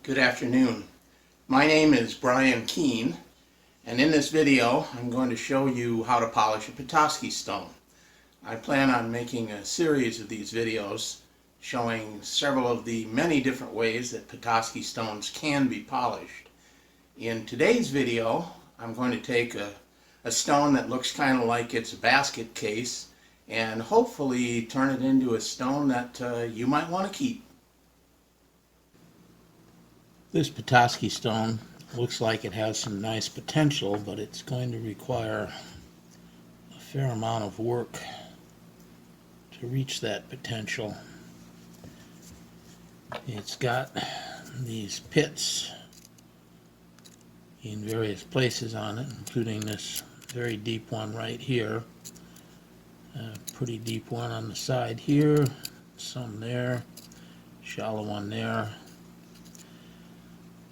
Good afternoon. My name is Brian Keene, and in this video I'm going to show you how to polish a Petoskey stone. I plan on making a series of these videos showing several of the many different ways that Petoskey stones can be polished. In today's video I'm going to take a stone that looks kind of like it's a basket case and hopefully turn it into a stone that you might want to keep. This Petoskey stone looks like it has some nice potential, but it's going to require a fair amount of work to reach that potential. It's got these pits in various places on it, including this very deep one right here, a pretty deep one on the side here, some there, shallow one there.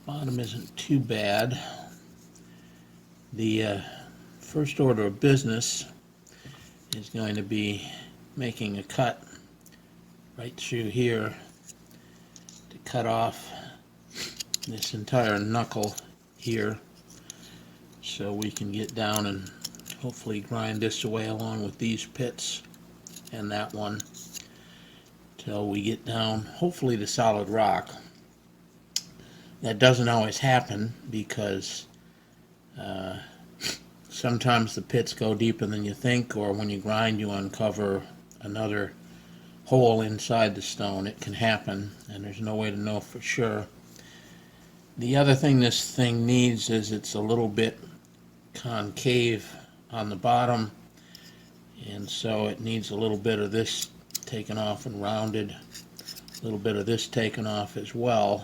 Bottom isn't too bad. The first order of business is going to be making a cut right through here to cut off this entire knuckle here so we can get down and hopefully grind this away along with these pits and that one till we get down hopefully to solid rock. That doesn't always happen because sometimes the pits go deeper than you think, or when you grind you uncover another hole inside the stone. It can happen, and there's no way to know for sure. The other thing this thing needs is it's a little bit concave on the bottom, and so it needs a little bit of this taken off and rounded, a little bit of this taken off as well.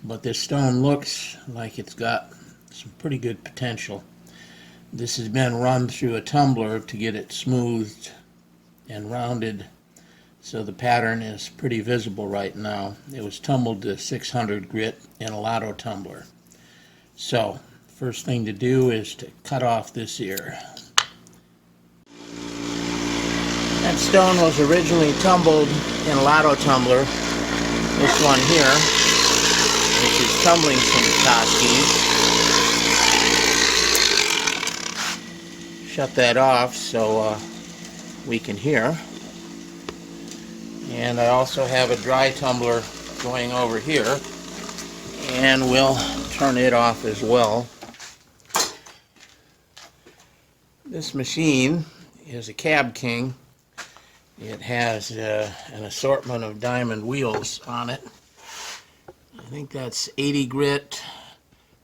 But this stone looks like it's got some pretty good potential. This has been run through a tumbler to get it smoothed and rounded, so the pattern is pretty visible right now. It was tumbled to 600 grit in a lotto tumbler. So, first thing to do is to cut off this ear. That stone was originally tumbled in a lotto tumbler. This one here, which is tumbling from Petoskey. Shut that off so we can hear. And I also have a dry tumbler going over here, and we'll turn it off as well. This machine is a CabKing. It has an assortment of diamond wheels on it. I think that's 80 grit,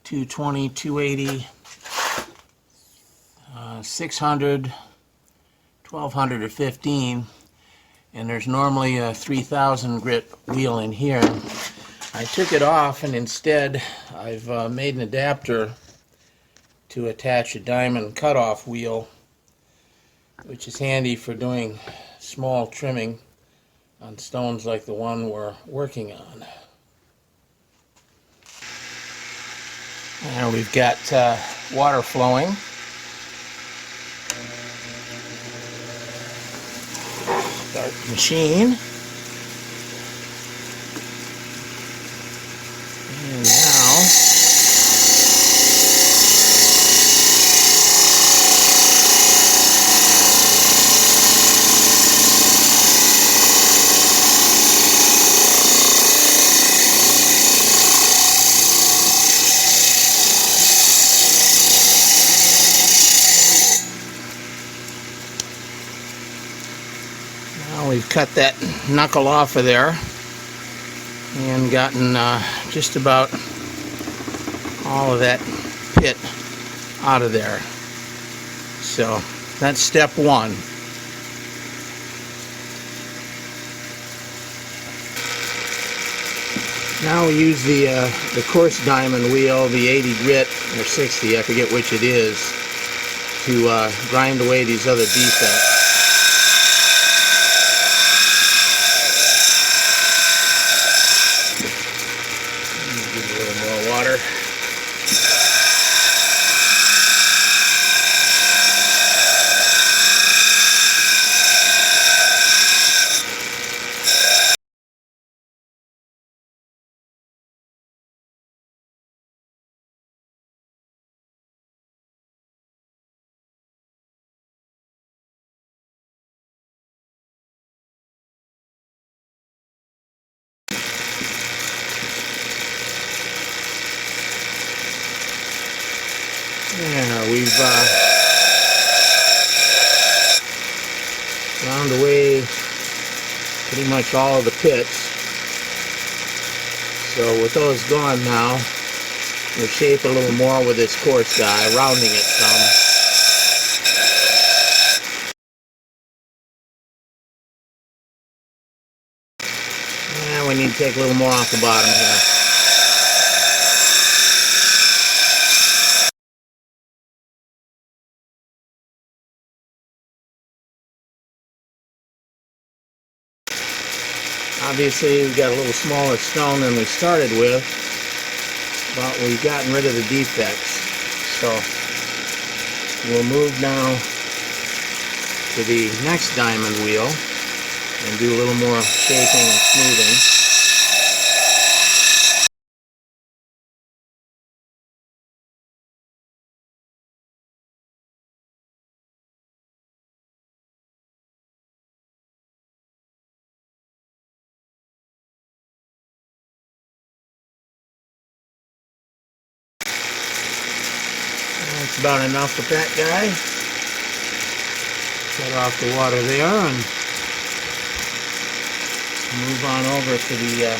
220, 280, 600, 1200 or 15, and there's normally a 3000 grit wheel in here. I took it off, and instead I've made an adapter to attach a diamond cutoff wheel, which is handy for doing small trimming on stones like the one we're working on. And we've got water flowing. Start the machine. And now we've cut that knuckle off of there and gotten just about all of that pit out of there. So that's step one. Now we use the coarse diamond wheel, the 80 grit or 60, I forget which it is, to grind away these other defects. Give it a little more water. Yeah, we've ground away pretty much all of the pits. So with those gone now, we'll shape a little more with this coarse die, rounding it some. And we need to take a little more off the bottom here. Obviously, we've got a little smaller stone than we started with, but we've gotten rid of the defects. So we'll move now to the next diamond wheel and do a little more shaping and smoothing. That's about enough with that guy. Shut off the water there and move on over to the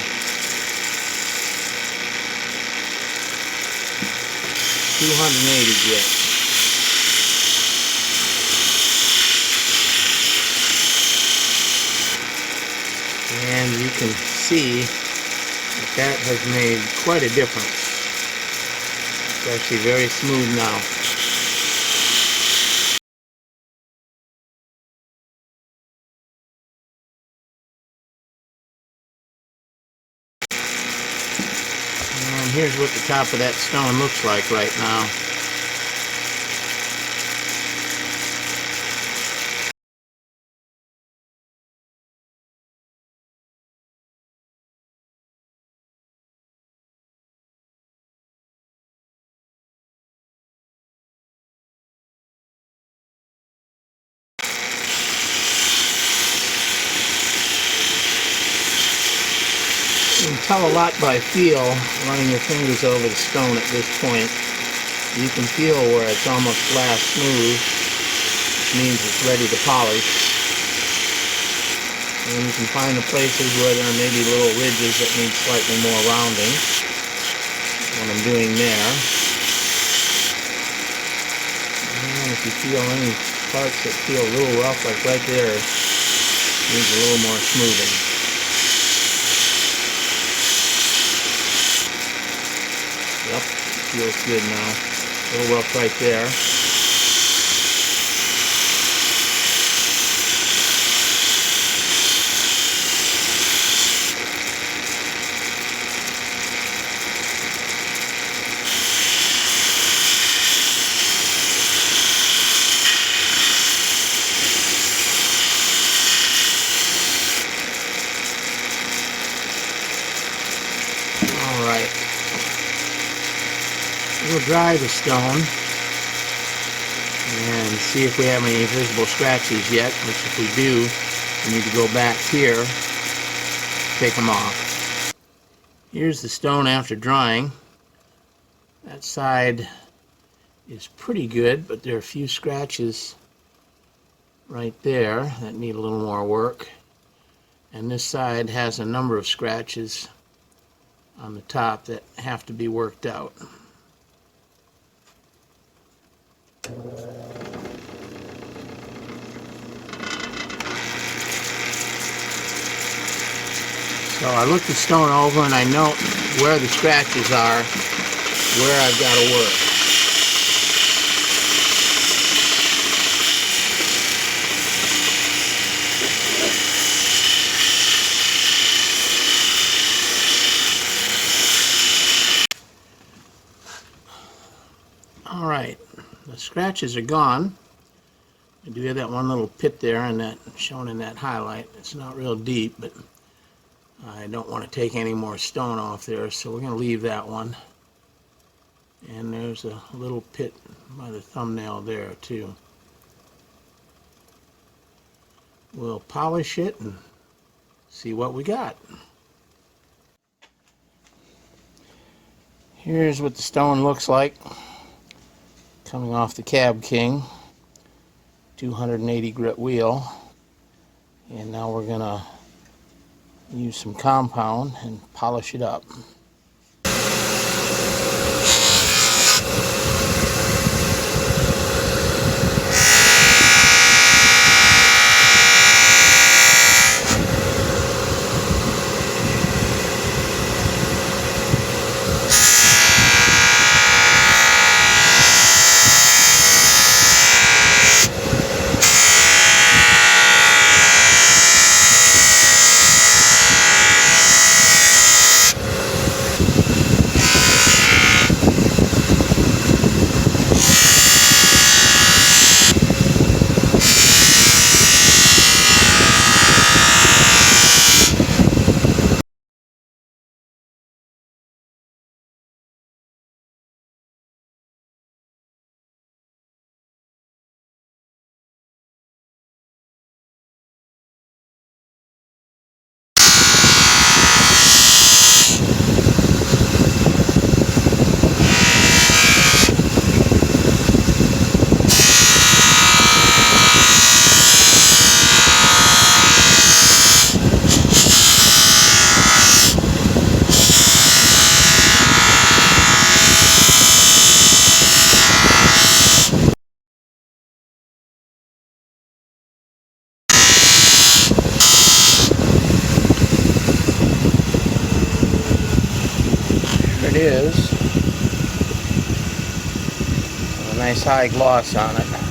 280 grit. And you can see that that has made quite a difference. It's actually very smooth now. And here's what the top of that stone looks like right now. You can tell a lot by feel running your fingers over the stone at this point. You can feel where it's almost glass smooth, which means it's ready to polish. And you can find the places where there may be little ridges that need slightly more rounding. What I'm doing there. And if you feel any parts that feel a little rough, like right there, needs a little more smoothing. Yep, feels good now. A little rough right there. All right. We'll dry the stone and see if we have any visible scratches yet, which if we do, we need to go back here, take them off. Here's the stone after drying. That side is pretty good, but there are a few scratches right there that need a little more work. And this side has a number of scratches on the top that have to be worked out. So I look the stone over and I note where the scratches are, where I've got to work. All right, the scratches are gone. I do have that one little pit there and that shown in that highlight. It's not real deep, but I don't want to take any more stone off there, so we're going to leave that one. And there's a little pit by the thumbnail there too. We'll polish it and see what we got. Here's what the stone looks like coming off the CabKing 280 grit wheel, and now we're gonna use some compound and polish it up. It is. A nice high gloss on it.